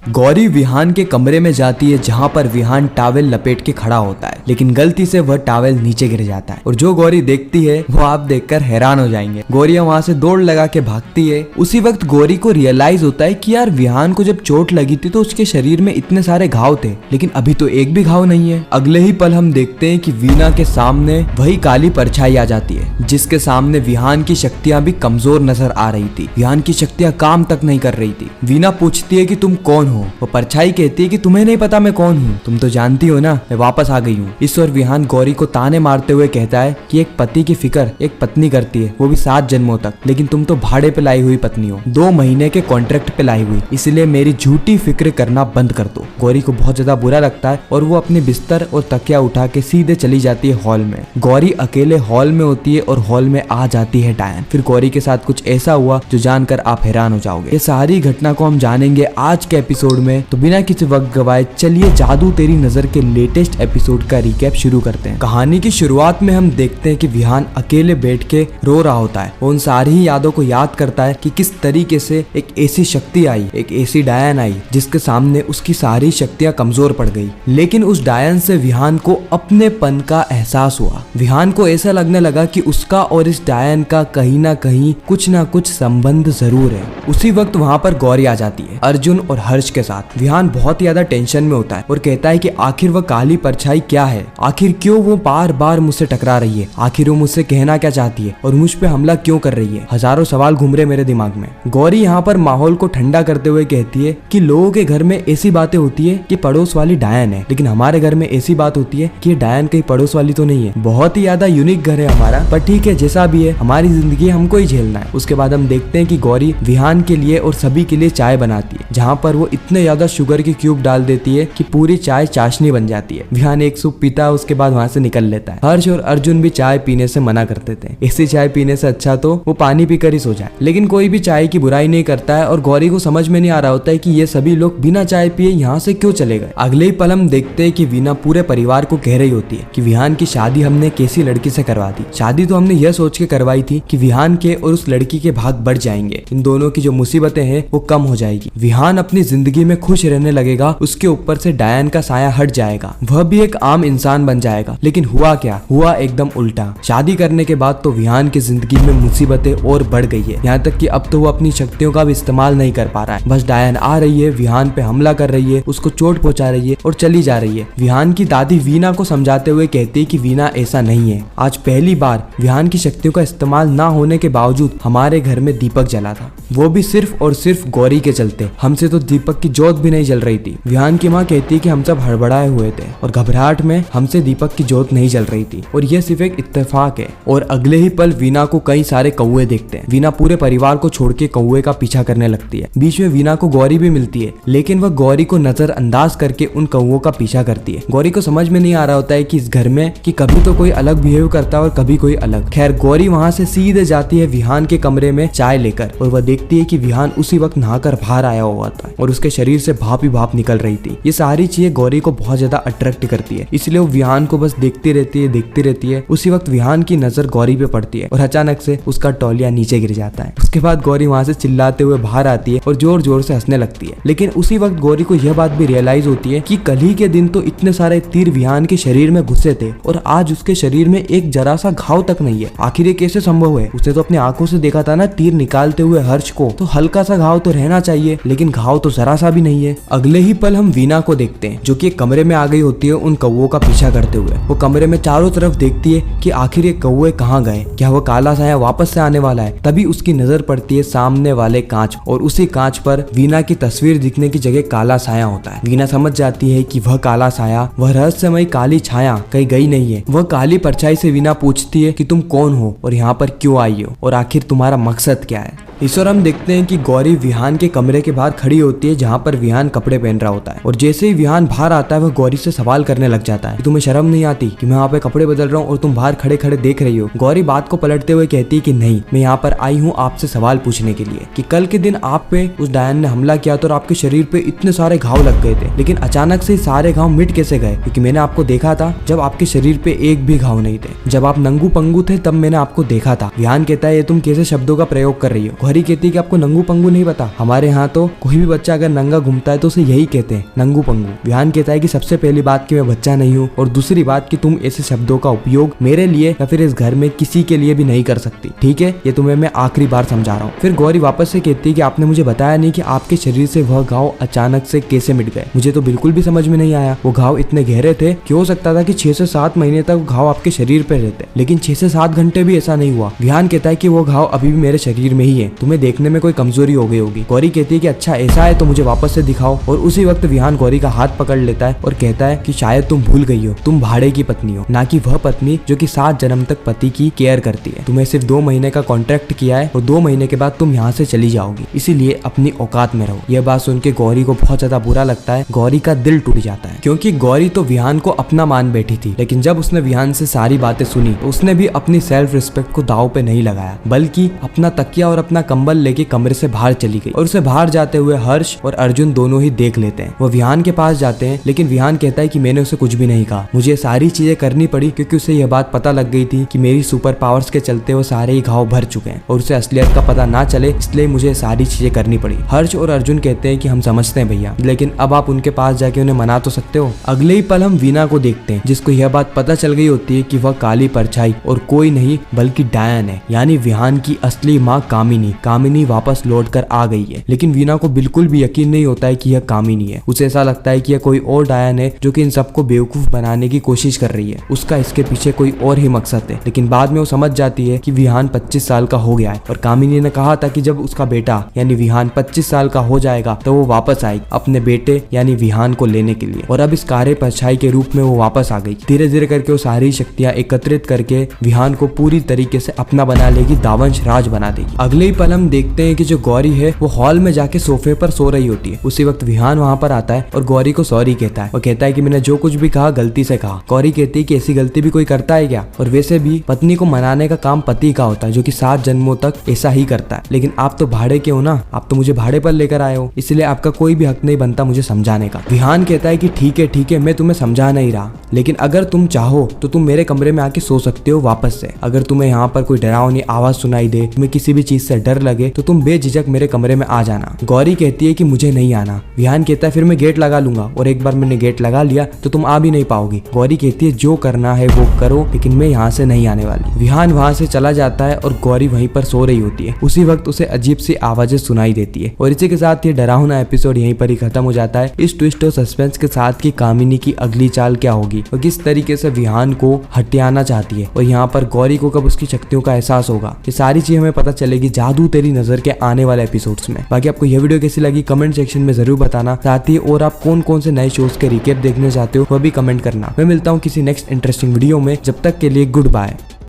गौरी विहान के कमरे में जाती है जहाँ पर विहान टॉवेल लपेट के खड़ा होता है, लेकिन गलती से वह टॉवेल नीचे गिर जाता है और जो गौरी देखती है वो आप देखकर हैरान हो जाएंगे। गौरी वहाँ से दौड़ लगा के भागती है। उसी वक्त गौरी को रियलाइज होता है कि यार विहान को जब चोट लगी थी तो उसके शरीर में इतने सारे घाव थे, लेकिन अभी तो एक भी घाव नहीं है। अगले ही पल हम देखते हैं कि वीना के सामने वही काली परछाई आ जाती है जिसके सामने विहान की शक्तियां भी कमजोर नजर आ रही थी। विहान की शक्तियां काम तक नहीं कर रही थी। वीना पूछती है कि तुम कौन हो? वो परछाई कहती है कि तुम्हें नहीं पता मैं कौन हूँ, तुम तो जानती हो ना मैं वापस आ गई हूँ। इस और विहान गौरी को ताने मारते हुए कहता है कि एक पति की फिक्र एक पत्नी करती है, वो भी 7 जन्मों तक, लेकिन तुम तो भाड़े पे लाई हुई पत्नी हो, 2 महीने के कॉन्ट्रैक्ट पे लाई हुई, इसलिए मेरी झूठी फिक्र करना बंद कर दो। गौरी को बहुत ज्यादा बुरा लगता है और वो अपने बिस्तर और तकिया उठा के सीधे चली जाती है हॉल में। गौरी अकेले हॉल में होती है और हॉल में आ जाती है डायन। फिर गौरी के साथ कुछ ऐसा हुआ जो जानकर आप हैरान हो जाओगे। ये सारी घटना को हम जानेंगे आज के एपिसोड में, तो बिना किसी वक्त गवाए चलिए जादू तेरी नजर के लेटेस्ट एपिसोड का रिकैप शुरू करते हैं। कहानी की शुरुआत में हम देखते हैं कि विहान अकेले बैठ के रो रहा होता है। वो उन सारी ही यादों को याद करता है कि किस तरीके से एक ऐसी शक्ति आई, एक ऐसी डायन आई जिसके सामने उसकी सारी शक्तियां कमजोर पड़ गई। लेकिन उस डायन से विहान को अपनेपन का एहसास हुआ। विहान को ऐसा लगने लगा कि उसका और इस डायन का कहीं ना कहीं कुछ ना कुछ संबंध जरूर है। उसी वक्त वहाँ पर गौरी आ जाती है अर्जुन और हर्ष के साथ। विहान बहुत ज्यादा टेंशन में होता है और कहता है कि आखिर वह काली परछाई क्या है, आखिर क्यों वो बार बार मुझसे टकरा रही है, आखिर वो मुझसे कहना क्या चाहती है और मुझ पे हमला क्यों कर रही है। हजारों सवाल घूम रहे मेरे दिमाग में। गौरी यहाँ पर माहौल को ठंडा करते हुए कहती है कि लोगों के घर में ऐसी बातें होती है कि पड़ोस वाली डायन है, लेकिन हमारे घर में ऐसी बात होती है कि डायन कहीं पड़ोस वाली तो नहीं है। बहुत ही ज्यादा यूनिक घर है हमारा, पर ठीक है जैसा भी है, हमारी जिंदगी हमको ही झेलना है। उसके बाद हम देखते हैं कि गौरी विहान के लिए और सभी के लिए चाय बनाती है, जहाँ पर वो इतने ज्यादा शुगर के क्यूब डाल देती है कि पूरी चाय चाशनी बन जाती है। विहान एक सूप पीता है, उसके बाद वहाँ से निकल लेता है। हर्ष और अर्जुन भी चाय पीने से मना करते थे, ऐसी चाय पीने से अच्छा तो वो पानी पीकर ही सो जाए, लेकिन कोई भी चाय की बुराई नहीं करता है और गौरी को समझ में नहीं आ रहा होता है कि ये सभी लोग बिना चाय पिए यहाँ से क्यों चले गए। अगले ही पल हम देखते हैं कि वीना पूरे परिवार को कह रही होती है कि विहान की शादी हमने कैसी लड़की से करवा दी। शादी तो हमने यह सोच के करवाई थी कि विहान के और उस लड़की के भाग बढ़ जाएंगे, इन दोनों की जो मुसीबतें हैं वो कम हो जाएगी, विहान अपनी जिंदगी में खुश रहने लगेगा, उसके ऊपर से डायन का साया हट जाएगा, वह भी एक आम इंसान बन जाएगा। लेकिन हुआ क्या, हुआ एकदम उल्टा। शादी करने के बाद तो विहान की जिंदगी में मुसीबतें और बढ़ गई है, यहाँ तक कि अब तो वो अपनी शक्तियों का भी इस्तेमाल नहीं कर पा रहा है। बस डायन आ रही है, विहान पे हमला कर रही है, उसको चोट पहुंचा रही है और चली जा रही है। विहान की दादी वीना को समझाते हुए कहती है कि वीना ऐसा नहीं है, आज पहली बार विहान की शक्तियों का इस्तेमाल ना होने के बावजूद हमारे घर में दीपक जला था, वो भी सिर्फ और सिर्फ गौरी के चलते। हमसे तो दीपक की जोत भी नहीं जल रही थी। विहान की माँ कहती है कि हम सब हड़बड़ाए हुए थे और घबराहट में हमसे दीपक की जोत नहीं जल रही थी और यह सिर्फ एक इत्तेफाक है। और अगले ही पल वीना को कई सारे कौवे देखते हैं। वीना पूरे परिवार को छोड़ के कौवे का पीछा करने लगती है। बीच में वीना को गौरी भी मिलती है, लेकिन वह गौरी को नजरअंदाज करके उन कौवों का पीछा करती है। गौरी को समझ में नहीं आ रहा होता है कि इस घर में कि कभी तो कोई अलग बिहेव करता है और कभी कोई अलग। खैर गौरी वहाँ से सीधे जाती है विहान के कमरे में चाय लेकर और वह देखती है कि विहान उसी वक्त नहाकर बाहर आया हुआ था और उसके शरीर से भाप ही भाप निकल रही थी। ये सारी चीजें गौरी को बहुत ज्यादा अट्रैक्ट करती है, इसलिए वो विहान को बस देखती रहती है, देखती रहती है। उसी वक्त विहान की नजर गौरी पे पड़ती है और अचानक से उसका तौलिया नीचे गिर जाता है। उसके बाद गौरी वहाँ से चिल्लाते हुए बाहर आती है और जोर जोर से हंसने लगती है। लेकिन उसी वक्त गौरी को यह बात भी रियलाइज होती है कि कल ही के दिन तो इतने सारे तीर विहान के शरीर में घुसे थे और आज उसके शरीर में एक जरा सा घाव तक नहीं है। आखिर ये कैसे संभव है? उसने तो अपनी आंखों से देखा था ना तीर निकालते हुए हर्ष को, तो हल्का सा घाव तो रहना चाहिए, लेकिन घाव तो जरा सा भी नहीं है। अगले ही पल हम वीना को देखते हैं जो कि एक कमरे में आ गई होती है उन कौवों का पीछा करते हुए। वो कमरे में चारों तरफ देखती है कि आखिर ये कौवे कहाँ गए, क्या वो काला साया वापस से आने वाला है। तभी उसकी नजर पड़ती है सामने वाले कांच और उसी कांच पर वीना की तस्वीर दिखने की जगह काला साया होता है। वीना समझ जाती है कि वह काला साया, वह रहस्यमयी काली छाया कहीं गई नहीं है। वह काली परछाई से वीना पूछती है कि तुम कौन हो और यहाँ पर क्यों आई हो और आखिर तुम्हारा मकसद क्या है। इस और हम देखते हैं कि गौरी विहान के कमरे के बाहर खड़ी होती है जहाँ पर विहान कपड़े पहन रहा होता है और जैसे ही विहान बाहर आता है वह गौरी से सवाल करने लग जाता है कि तुम्हें शर्म नहीं आती कि मैं यहाँ पे कपड़े बदल रहा हूँ और तुम बाहर खड़े खड़े देख रही हो। गौरी बात को पलटते हुए कहती है कि नहीं, मैं यहाँ पर आई हूँ आपसे सवाल पूछने के लिए कि कल के दिन आप पे उस डायन ने हमला किया था और आपके शरीर पे इतने सारे घाव लग गए थे, लेकिन अचानक से सारे घाव मिट कैसे गए? क्योंकि मैंने आपको देखा था जब आपके शरीर पे एक भी घाव नहीं थे, जब आप नंगू पंगू थे तब मैंने आपको देखा था। विहान कहता है ये तुम कैसे शब्दों का प्रयोग कर रही हो? गौरी कहती है कि आपको नंगू पंगू नहीं पता, हमारे यहाँ तो कोई भी बच्चा अगर नंगा घूमता है तो उसे यही कहते हैं, नंगू पंगू। विहान कहता है कि सबसे पहली बात कि मैं बच्चा नहीं हूँ, और दूसरी बात कि तुम ऐसे शब्दों का उपयोग मेरे लिए या फिर इस घर में किसी के लिए भी नहीं कर सकती, ठीक है? ये तुम्हें मैं आखिरी बार समझा रहा हूँ। फिर गौरी वापस से कहती है कि आपने मुझे बताया नहीं कि आपके शरीर से वह घाव अचानक से कैसे मिट गए। मुझे तो बिल्कुल भी समझ में नहीं आया। वो घाव इतने गहरे थे कि हो सकता था कि 6 से 7 महीने तक घाव आपके शरीर पे रहते, लेकिन 6 से 7 घंटे भी ऐसा नहीं हुआ। विहान कहता है कि वो घाव अभी भी मेरे शरीर में ही है, तुम्हें देखने में कोई कमजोरी हो गई होगी। गौरी कहती है कि अच्छा ऐसा है तो मुझे वापस से दिखाओ। और उसी वक्त विहान गौरी का हाथ पकड़ लेता है और कहता है कि शायद तुम भूल गई हो, तुम भाड़े की पत्नी हो, ना कि वह पत्नी जो कि 7 जन्म तक पति की केयर करती है। तुम्हें सिर्फ 2 महीने का कॉन्ट्रैक्ट किया है और 2 महीने के बाद तुम यहाँ से चली जाओगी, इसीलिए अपनी औकात में रहो। यह बात सुन के गौरी को बहुत ज्यादा बुरा लगता है। गौरी का दिल टूट जाता है, क्योंकि गौरी तो विहान को अपना मान बैठी थी, लेकिन जब उसने विहान से सारी बातें सुनी तो उसने भी अपनी सेल्फ रिस्पेक्ट को दांव पे नहीं लगाया, बल्कि अपना तकिया और अपना कंबल लेके कमरे से बाहर चली गई। और उसे बाहर जाते हुए हर्ष और अर्जुन दोनों ही देख लेते हैं। वो विहान के पास जाते हैं, लेकिन विहान कहता है कि मैंने उसे कुछ भी नहीं कहा, मुझे सारी चीजें करनी पड़ी क्योंकि उसे यह बात पता लग गई थी कि मेरी सुपर पावर्स के चलते वो सारे ही घाव भर चुके हैं और उसे असलियत का पता ना चले, इसलिए मुझे सारी चीजें करनी पड़ी। हर्ष और अर्जुन कहते हैं कि हम समझते हैं भैया, लेकिन अब आप उनके पास जाके उन्हें मना तो सकते हो। अगले ही पल हम वीना को देखते हैं, जिसको यह बात पता चल गई होती है कि वह काली परछाई और कोई नहीं बल्कि डायन है, यानी विहान की असली माँ कामिनी। कामिनी वापस लौट कर आ गई है, लेकिन वीना को बिल्कुल भी यकीन नहीं होता है कि यह कामिनी है। उसे ऐसा लगता है कि यह कोई और डायन है जो कि इन सबको बेवकूफ बनाने की कोशिश कर रही है। उसका इसके पीछे कोई और ही मकसद है। लेकिन बाद में वो समझ जाती है कि विहान 25 साल का हो गया है और कामिनी ने कहा था कि जब उसका बेटा यानी विहान 25 साल का हो जाएगा तो वो वापस आएगी अपने बेटे यानी विहान को लेने के लिए। और अब इस काले परछाई के रूप में वो वापस आ गई। धीरे धीरे करके वो सारी शक्तियां एकत्रित करके विहान को पूरी तरीके से अपना बना लेगी, दावंश राज बना देगी। अगले ही पल हम देखते हैं कि जो गौरी है वो हॉल में जाके सोफे पर सो रही होती है। उसी वक्त विहान वहां पर आता है और गौरी को सॉरी कहता है। वो कहता है कि मैंने जो कुछ भी कहा गलती से कहा। गौरी कहती है कि ऐसी गलती भी कोई करता है क्या, और वैसे भी पत्नी को मनाने का काम पति का होता है जो कि 7 जन्मों तक ऐसा ही करता है। लेकिन आप तो भाड़े के हो ना, आप तो मुझे भाड़े पर लेकर आए हो, इसलिए आपका कोई भी हक नहीं बनता मुझे समझाने का। विहान कहता है कि ठीक है मैं तुम्हें समझा नहीं रहा, लेकिन अगर तुम चाहो तो तुम मेरे कमरे में आके सो सकते हो वापस से। अगर तुम्हें यहाँ पर कोई डरावनी आवाज सुनाई दे, तुम्हें किसी भी चीज से डर लगे तो तुम बेझिझक मेरे कमरे में आ जाना। गौरी कहती है कि मुझे नहीं आना। विहान कहता है फिर मैं गेट लगा लूंगा, और एक बार मैंने गेट लगा लिया तो तुम आ भी नहीं पाओगी। गौरी कहती है जो करना है वो करो, लेकिन मैं यहाँ से नहीं आने वाली। विहान वहाँ से चला जाता है और गौरी वहीं पर सो रही होती है। उसी वक्त उसे अजीब सी आवाजें सुनाई देती है। और इसी के साथ ये डरावना एपिसोड यहीं पर ही खत्म हो जाता है। इस ट्विस्ट और सस्पेंस के साथ कि कामिनी की अगली चाल क्या होगी और किस तरीके से विहान को हटियाना चाहती है, और यहाँ पर गौरी को कब उसकी शक्तियों का एहसास होगा, ये सारी चीजें हमें पता चलेगी जादू तेरी नजर के आने वाले एपिसोड्स में। बाकी आपको यह वीडियो कैसी लगी कमेंट सेक्शन में जरूर बताना। साथ ही और आप कौन कौन से नए शोज के रिकेप देखने चाहते हो वह भी कमेंट करना। मैं मिलता हूँ किसी नेक्स्ट इंटरेस्टिंग वीडियो में, जब तक के लिए गुड बाय।